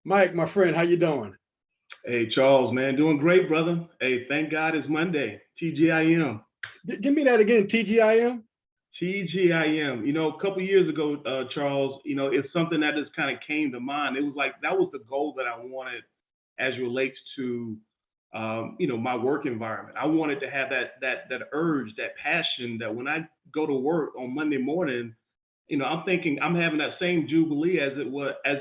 Mike, my friend, how you doing? Hey, Charles, man, doing great, brother. Hey, thank God it's Monday. TGIM. Give me that again, TGIM. TGIM. A couple years ago, Charles, it's something that just kind of came to mind. It was like that was the goal that I wanted as it relates to, my work environment. I wanted to have that urge, that passion that when I go to work on Monday morning, I'm thinking I'm having that same jubilee as it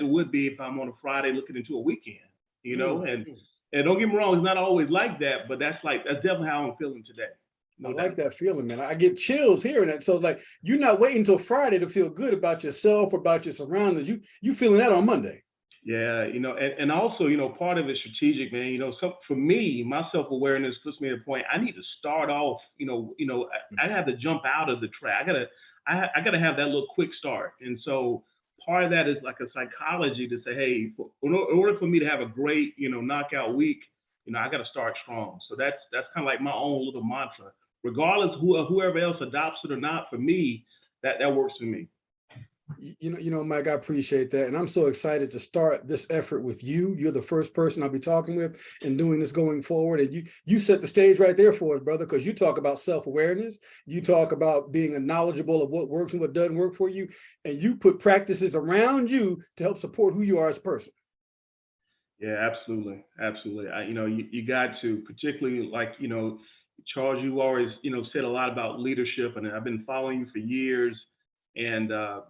would be if I'm on a Friday looking into a weekend. You know, Mm, and mm. and don't get me wrong, it's not always like that, but that's definitely how I'm feeling today, I no like doubt. that feeling, man. I get chills hearing that. So, like, you're not waiting until Friday to feel good about yourself or about your surroundings. You feeling that on Monday. Yeah, and also, part of it strategic, man. So for me, my self awareness puts me at a point. I need to start off. I have to jump out of the track. I gotta have that little quick start. And so part of that is like a psychology to say, hey, in order for me to have a great, knockout week, I got to start strong. So that's kind of like my own little mantra. Regardless whoever else adopts it or not, for me, that works for me. Mike, I appreciate that. And I'm so excited to start this effort with you. You're the first person I'll be talking with and doing this going forward. And you set the stage right there for us, brother, because you talk about self-awareness. You talk about being knowledgeable of what works and what doesn't work for you. And you put practices around you to help support who you are as a person. Yeah, absolutely, absolutely. You got to, particularly like Charles. You always said a lot about leadership, and I've been following you for years. And a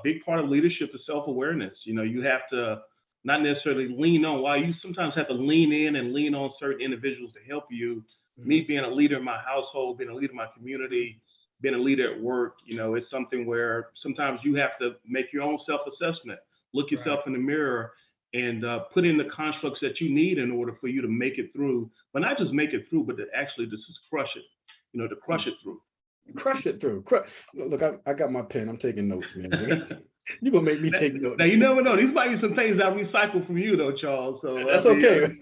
big part of leadership is self awareness. You have to not necessarily lean on. While you sometimes have to lean in and lean on certain individuals to help you. Me Mhm. being a leader in my household, being a leader in my community, being a leader at work, it's something where sometimes you have to make your own self assessment, look Right. yourself in the mirror, and put in the constructs that you need in order for you to make it through, but not just make it through, but to actually just crush it, to crush it through. Crush it through. Look, I got my pen. I'm taking notes, man. You're gonna make me take Now notes. you never know. These might be some things I recycle from you, though, Charles. So That's okay.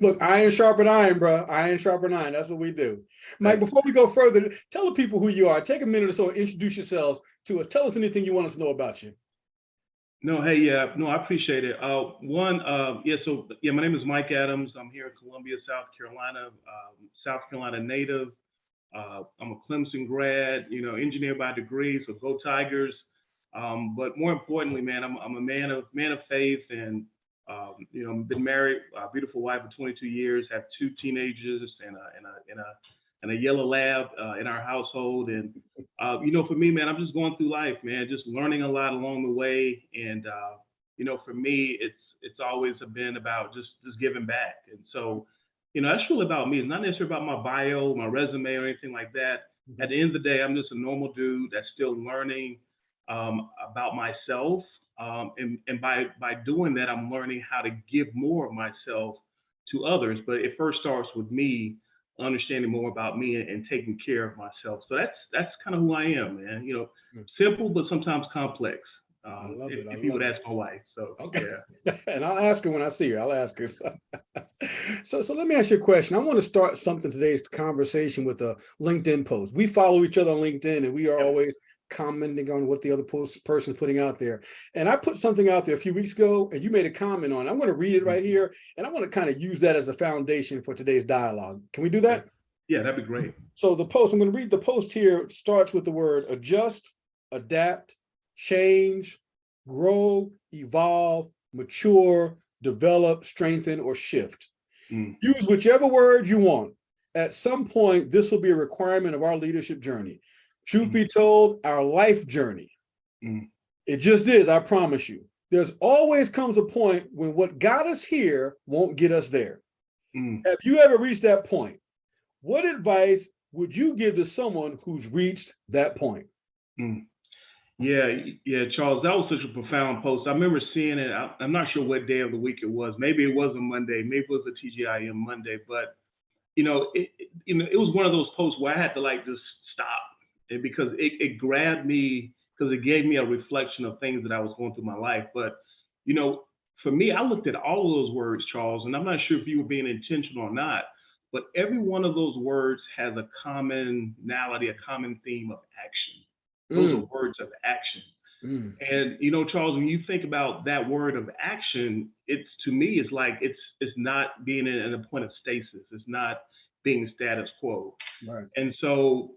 Look, iron sharpen iron, bro. Iron sharpen iron. That's what we do. Mike, thank you. before we go further, tell the people who you are. Take a minute or so and introduce yourselves to us. Tell us anything you want us to know about you. No, hey, yeah, no, I appreciate it. Yeah, so yeah, my name is Mike Adams. I'm here in Columbia, South Carolina, South Carolina native. I'm a Clemson grad, engineer by degree, so go Tigers. But more importantly, man, I'm a man of faith, and been married, beautiful wife of 22 years, have two teenagers and a yellow lab in our household. And for me, man, I'm just going through life, man, just learning a lot along the way. And for me, it's always been about just giving back. And so that's really about me. It's not necessarily about my bio, my resume, or anything like that. At Mhm. the end of the day, I'm just a normal dude that's still learning about myself. And by doing that, I'm learning how to give more of myself to others. But it first starts with me understanding more about me and taking care of myself. So that's kind of who I am, man. Mm. Simple but sometimes complex. I love If, it. I if you would love it. ask my wife. So Okay. yeah. And I'll ask her when I see her. I'll ask her. So let me ask you a question. I want to start something today's conversation with a LinkedIn post. We follow each other on LinkedIn, and we are Yep. always commenting on what the other person's putting out there. And I put something out there a few weeks ago, and you made a comment on it. I'm going to read it Mhm. right here, and I want to kind of use that as a foundation for today's dialogue. Can we do Okay. that? Yeah, that'd be great. So the post, I'm going to read the post here, starts with the word adjust, adapt, change, grow, evolve, mature, develop, strengthen, or shift. Mm, Use whichever word you want. At some point, this will be a requirement of our leadership journey. Truth mm, be told, our life journey. mm, It just is, I promise you. There's always comes a point when what got us here won't get us there. mm, Have you ever reached that point? What advice would you give to someone who's reached that point? mm. Yeah, yeah, Charles, that was such a profound post. I remember seeing it. I'm not sure what day of the week it was. Maybe it was a Monday. Maybe it was a TGIM Monday. But it was one of those posts where I had to like just stop, and because it grabbed me because it gave me a reflection of things that I was going through my life. But you know, for me, I looked at all of those words, Charles, and I'm not sure if you were being intentional or not. But every one of those words has a commonality, a common theme of action. Those are Mm, words of action. Mm, And Charles, when you think about that word of action, it's to me, it's like it's not being in a point of stasis. It's not being status quo. right. And so,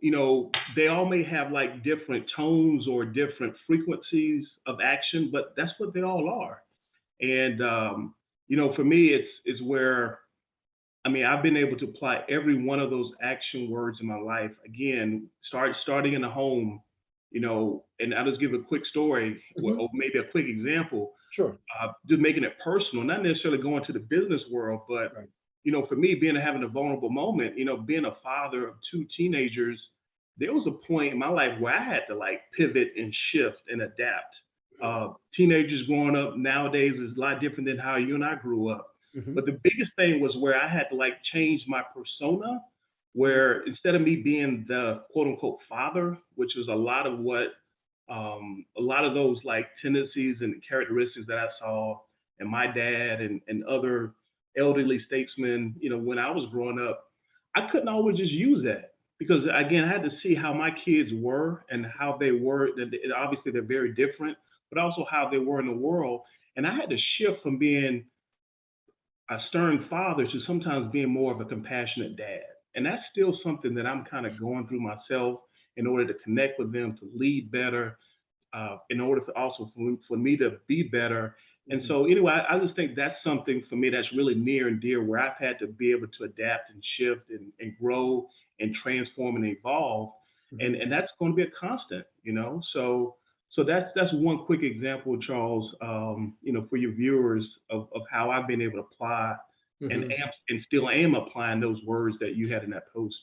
they all may have like different tones or different frequencies of action, but that's what they all are. And for me, it's where I've been able to apply every one of those action words in my life. Again, starting in the home, and I'll just give a quick story Mhm. or maybe a quick example, Sure. just making it personal, not necessarily going to the business world, but Right. for me, having a vulnerable moment, being a father of two teenagers, there was a point in my life where I had to like pivot and shift and adapt. Teenagers growing up nowadays is a lot different than how you and I grew up. Mhm. But the biggest thing was where I had to like change my persona, Mm, where instead of me being the quote unquote father, which was a lot of what, a lot of those like tendencies and characteristics that I saw in my dad and other elderly statesmen, when I was growing up, I couldn't always just use that because again, I had to see how my kids were and how they were. Obviously, they're very different, but also how they were in the world. And I had to shift from being a stern father to sometimes being more of a compassionate dad. And that's still something that I'm kind of going through myself in order to connect with them, to lead better, in order to also for me to be better. And mhm, so anyway, I just think that's something for me that's really near and dear where I've had to be able to adapt and shift and grow and transform and evolve. And mhm, and that's going to be a constant. So that's one quick example, Charles, for your viewers of how I've been able to apply mhm. and still am applying those words that you had in that post.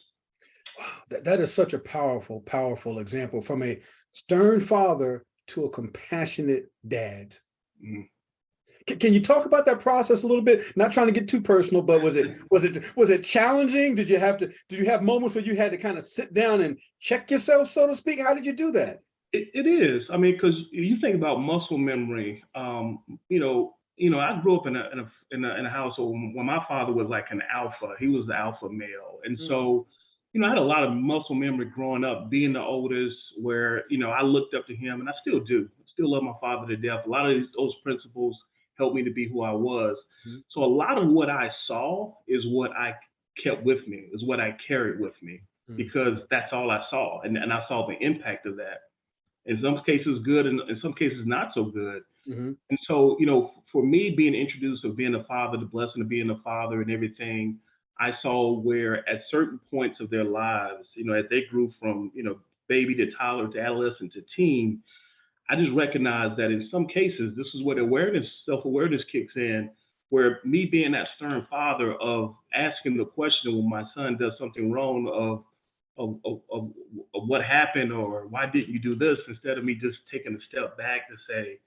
Wow, that is such a powerful, powerful example from a stern father to a compassionate dad. Mhm. Can you talk about that process a little bit? Not trying to get too personal, but was it challenging? Did you have moments where you had to kind of sit down and check yourself, so to speak? How did you do that? It is. Because you think about muscle memory. I grew up in a household where my father was like an alpha. He was the alpha male, and Mm, so I had a lot of muscle memory growing up, being the oldest. Where I looked up to him, and I still do. I still love my father to death. A lot of those principles helped me to be who I was. mhm, So a lot of what I saw is what I kept with me, is what I carried with me, mm, because that's all I saw, and I saw the impact of that in some cases good and in some cases not so good. mhm, And so, for me being introduced of being a father, the blessing of being a father and everything, I saw where at certain points of their lives, as they grew from, baby to toddler to adolescent to teen, I just recognized that in some cases, this is where self-awareness kicks in, where me being that stern father of asking the question when my son does something wrong of what happened or why didn't you do this, instead of me just taking a step back to say,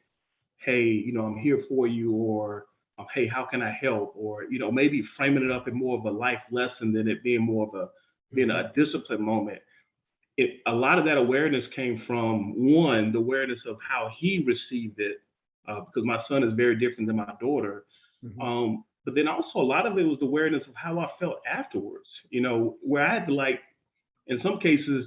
hey, I'm here for you, or hey, how can I help? Or, maybe framing it up in more of a life lesson than it being more of being mhm, a discipline moment. A lot of that awareness came from one, the awareness of how he received it, because my son is very different than my daughter. mhm, But then also a lot of it was the awareness of how I felt afterwards, where I had to like, in some cases,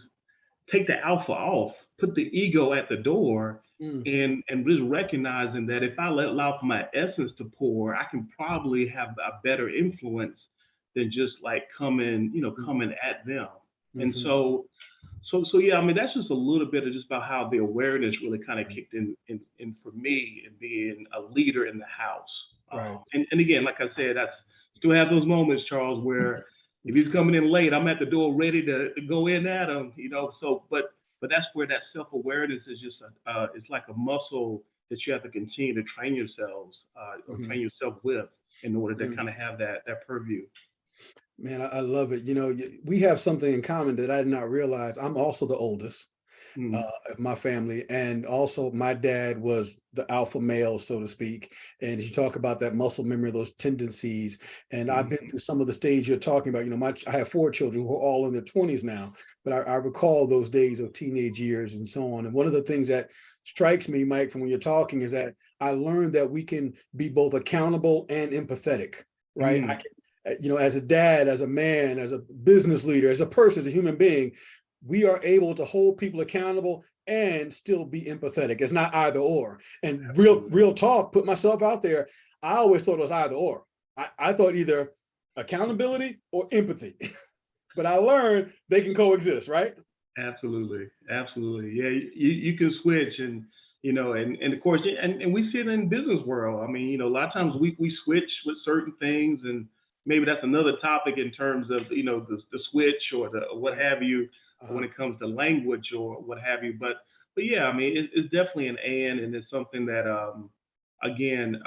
take the alpha off, put the ego at the door, mm, and just recognizing that if I allow for my essence to pour, I can probably have a better influence than just like mm, coming at them. And mhm, so yeah, that's just a little bit of just about how the awareness really kind of right, kicked in for me and being a leader in the house. right. And again, like I said, that's still have those moments, Charles, where if he's coming in late, I'm at the door ready to go in at him. So, but that's where that self-awareness is just it's like a muscle that you have to continue to train yourselves or Mhm, train yourself with in order to mm. kind of have that purview. Man, I love it. We have something in common that I did not realize. I'm also the oldest Mm, of my family, and also my dad was the alpha male, so to speak. And you talk about that muscle memory, those tendencies, and I've been mhm, through some of the stage you're talking about. I have four children who are all in their 20s now, but I recall those days of teenage years and so on. And one of the things that strikes me, Mike, from when you're talking is that I learned that we can be both accountable and empathetic, right? I mm, can, as a dad, as a man, as a business leader, as a person, as a human being, we are able to hold people accountable and still be empathetic. It's not either or. And real talk, put myself out there. I always thought it was either or. I thought either accountability or empathy, but I learned they can coexist, right? Absolutely, absolutely. Yeah, you can switch, and and of course, and we see it in business world. I mean, a lot of times we switch with certain things, and maybe that's another topic in terms of the switch or the or what Right. have you when Uh-huh. it comes to language or what have you. But yeah, I mean, it's definitely an and it's something that again,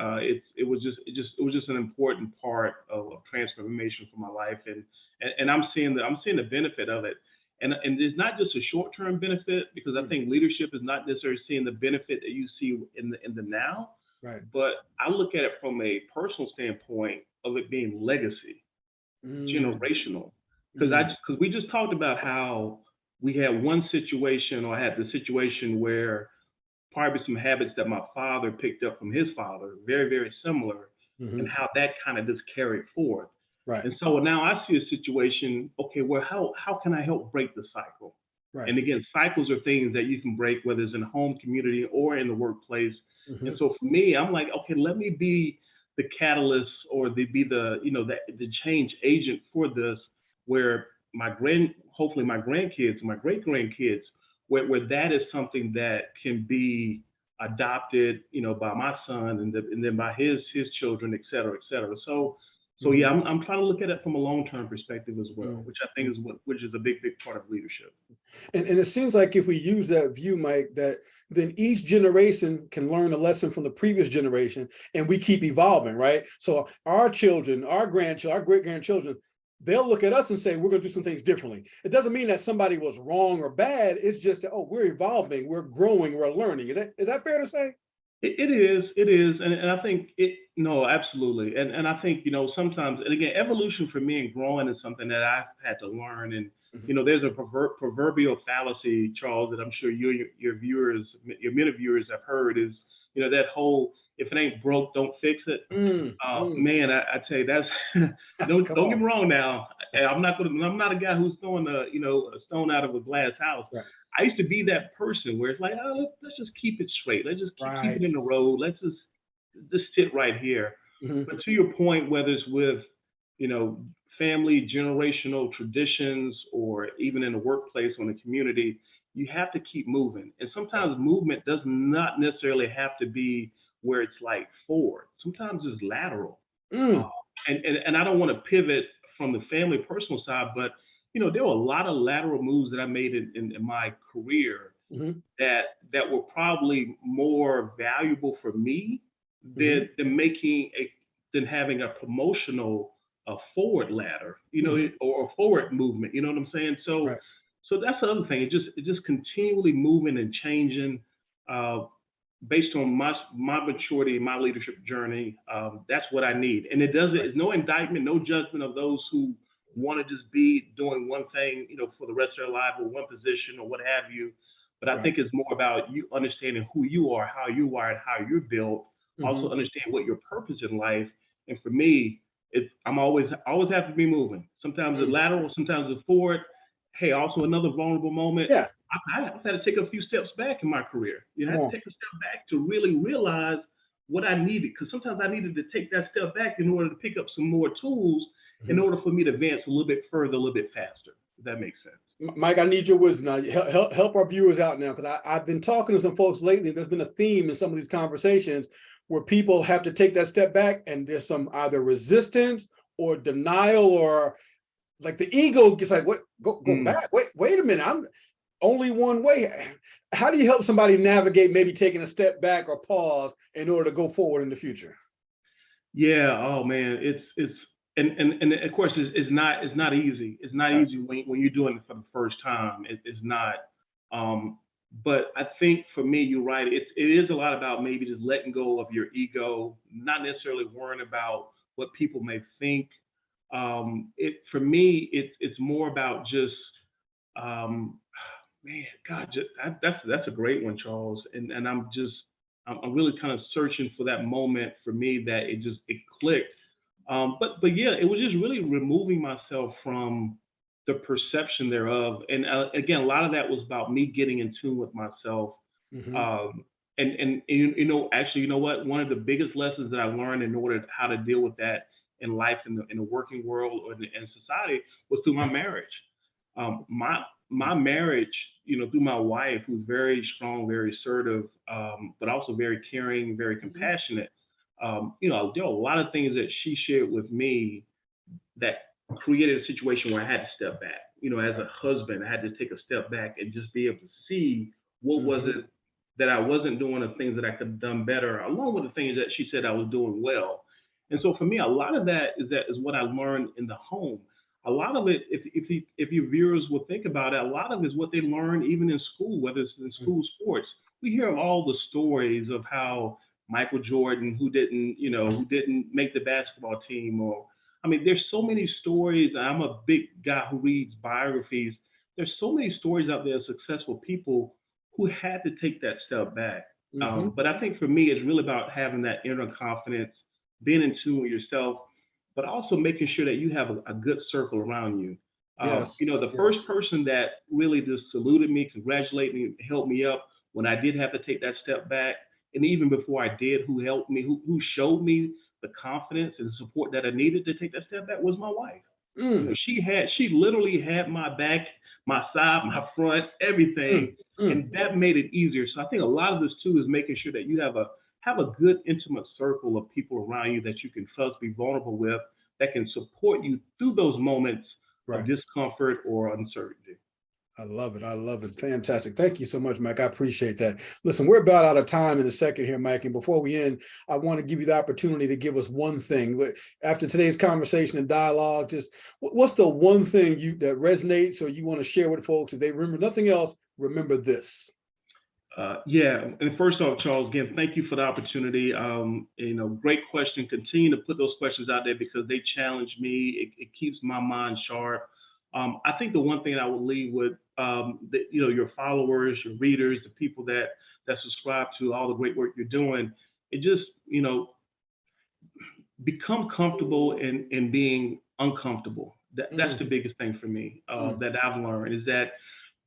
it was just an important part of transformation for my life, and I'm seeing the benefit of it. And it's not just a short-term benefit, because I Mm, think leadership is not necessarily seeing the benefit that you see in the now, right. but I look at it from a personal standpoint of it being legacy, Mm, generational. Because mm, we just talked about how we had one situation, or had the situation where probably some habits that my father picked up from his father, very, very similar, and mhm. how that kind of just carried forward. Right. And so now I see a situation, okay, well, how can I help break the cycle? Right. And again, cycles are things that you can break, whether it's in the home community or in the workplace. And Mhm. so for me, I'm like, okay, let me be the catalyst, or be the, the change agent for this, where hopefully my grandkids, my great grandkids, where that is something that can be adopted, by my son, and then by his children, et cetera, et cetera. So yeah, Mhm. I'm trying to look at it from a long-term perspective as well, Mm, which I think mm. is which is a big part of leadership. And it seems like if we use that view, Mike, that then each generation can learn a lesson from the previous generation and we keep evolving, right? So our children, our grandchildren, our great grandchildren, they'll look at us and say, we're going to do some things differently. It doesn't mean that somebody was wrong or bad. It's just that, oh, we're evolving, we're growing, we're learning. Is that fair to say? It is, and I think no, absolutely, and I think sometimes, and again, evolution for me and growing is something that I've had to learn, and Mhm. there's a proverbial fallacy, Charles, that I'm sure your viewers, your many viewers have heard, is that whole, if it ain't broke, don't fix it. Mm, mm. Man, I tell you, that's Come don't get on. me wrong now. I'm not a guy who's throwing a stone out of a glass house. Right. I used to be that person where it's like, oh, let's just keep it straight. Let's just keep it Right. in the road. Let's just sit right here. Mhm. But to your point, whether it's with you know family, generational traditions, or even in the workplace or in the community, you have to keep moving. And Right. sometimes movement does not necessarily have to be where it's like forward. Sometimes it's lateral. Uh, Mm, and I don't want to pivot from the family personal side, but there were a lot of lateral moves that I made in my career mhm, that were probably more valuable for me mhm, than having a promotional forward ladder, mhm. or a forward movement. You know what I'm saying? So Right. so that's the other thing. It just continually moving and changing. Uh, Based on my maturity, my leadership journey, that's what I need. And Right. it's no indictment, no judgment of those who want to just be doing one thing, for the rest of their life, or one position or what have you. But I Right. think it's more about you understanding who you are, how you are, and how you're built. Also Mhm. understand what your purpose in life. And for me, I'm always have to be moving. Sometimes it's Mm. lateral, sometimes it's forward. Hey, also another vulnerable moment. Yeah. I've had to take a few steps back in my career. You Come had to on. take a step back to really realize what I needed. Because sometimes I needed to take that step back in order to pick up some more tools in Mhm. order for me to advance a little bit further, a little bit faster. If that makes sense. Mike, I need your wisdom now. Help our viewers out now, because I've been talking to some folks lately. There's been a theme in some of these conversations where people have to take that step back, and there's some either resistance or denial, or like the ego gets like, what, go Mm. back. Wait a minute. I'm only one way. How do you help somebody navigate maybe taking a step back or pause in order to go forward in the future? Yeah. Oh man, it's and of course it's not easy. It's not Right. easy when you're doing it for the first time. It's not. Um, but I think for me, you're right. It is a lot about maybe just letting go of your ego, not necessarily worrying about what people may think. It For me, it's more about just um, man, God, that's a great one, Charles. And I'm really kind of searching for that moment for me that it clicked. But yeah, it was just really removing myself from the perception thereof. And again, a lot of that was about me getting in tune with myself. Mhm. And actually, you know what? One of the biggest lessons that I learned in order how to deal with that in life, in the working world, or in society, was through my marriage. My marriage, through my wife, who's very strong, very assertive, but also very caring, very compassionate. There are a lot of things that she shared with me that created a situation where I had to step back. As a husband, I had to take a step back and just be able to see what was Mhm. it that I wasn't doing, the things that I could have done better, along with the things that she said I was doing well. And so for me, a lot of that is what I learned in the home. A lot of it, if your viewers will think about it, a lot of it is what they learn even in school, whether it's in Mhm. school sports. We hear all the stories of how Michael Jordan, who didn't make the basketball team, or I mean, there's so many stories. I'm a big guy who reads biographies. There's so many stories out there of successful people who had to take that step back. Mhm. But I think for me, it's really about having that inner confidence, being in tune with yourself, but also making sure that you have a good circle around you. Yes. The first Yes. person that really just saluted me, congratulated me, helped me up when I did have to take that step back, and even before I did, who helped me, who showed me the confidence and support that I needed to take that step back, was my wife. Mm, She literally had my back, my side, my front, everything, mm, mm. and that made it easier. So I think a lot of this too is making sure that you have a good intimate circle of people around you that you can trust, be vulnerable with, that can support you through those moments of Right. discomfort or uncertainty. I love it. I love it. Fantastic. Thank you so much, Mike. I appreciate that. Listen, we're about out of time in a second here, Mike. And before we end, I want to give you the opportunity to give us one thing. After today's conversation and dialogue, just what's the one thing that resonates or you want to share with folks? If they remember nothing else, remember this. Yeah, and first off, Charles, again, thank you for the opportunity. Great question. Continue to put those questions out there because they challenge me. It keeps my mind sharp. I think the one thing I would leave with, your followers, your readers, the people that subscribe to all the great work you're doing, it just, become comfortable in being uncomfortable. That's Mm, the biggest thing for me mm, that I've learned is that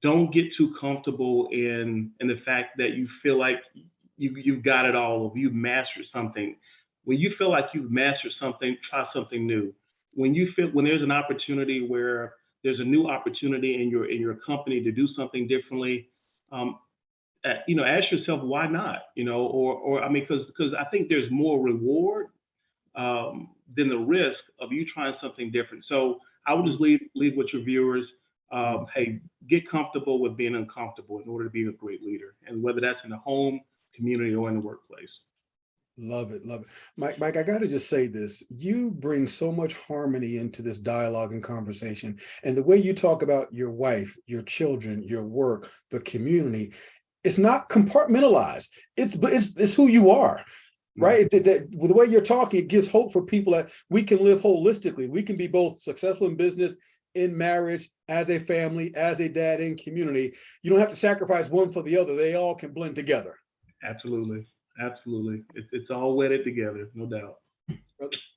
don't get too comfortable in the fact that you feel like you've got it all, or you've mastered something. When you feel like you've mastered something, try something new. When there's an opportunity where there's a new opportunity in your company to do something differently, um, ask yourself why not, or I mean, because I think there's more reward than the risk of you trying something different. So I would mm, just leave with your viewers. mm. Hey, get comfortable with being uncomfortable in order to be a great leader, and whether that's in the home, community, or in the workplace. Love it, love it. Mike, I got to just say this. You bring so much harmony into this dialogue and conversation. And the way you talk about your wife, your children, your work, the community, it's not compartmentalized. It's who you are, Right. right? With the way you're talking, it gives hope for people that we can live holistically. We can be both successful in business, in marriage, as a family, as a dad, in community. You don't have to sacrifice one for the other. They all can blend together. Absolutely. Absolutely. It's all wedded together, no doubt.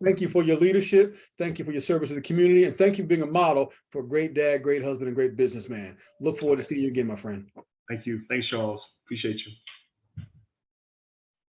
Thank you for your leadership. Thank you for your service to the community. And thank you for being a model for a great dad, great husband, and great businessman. Look forward to seeing you again, my friend. Thank you. Thanks, Charles. Appreciate you.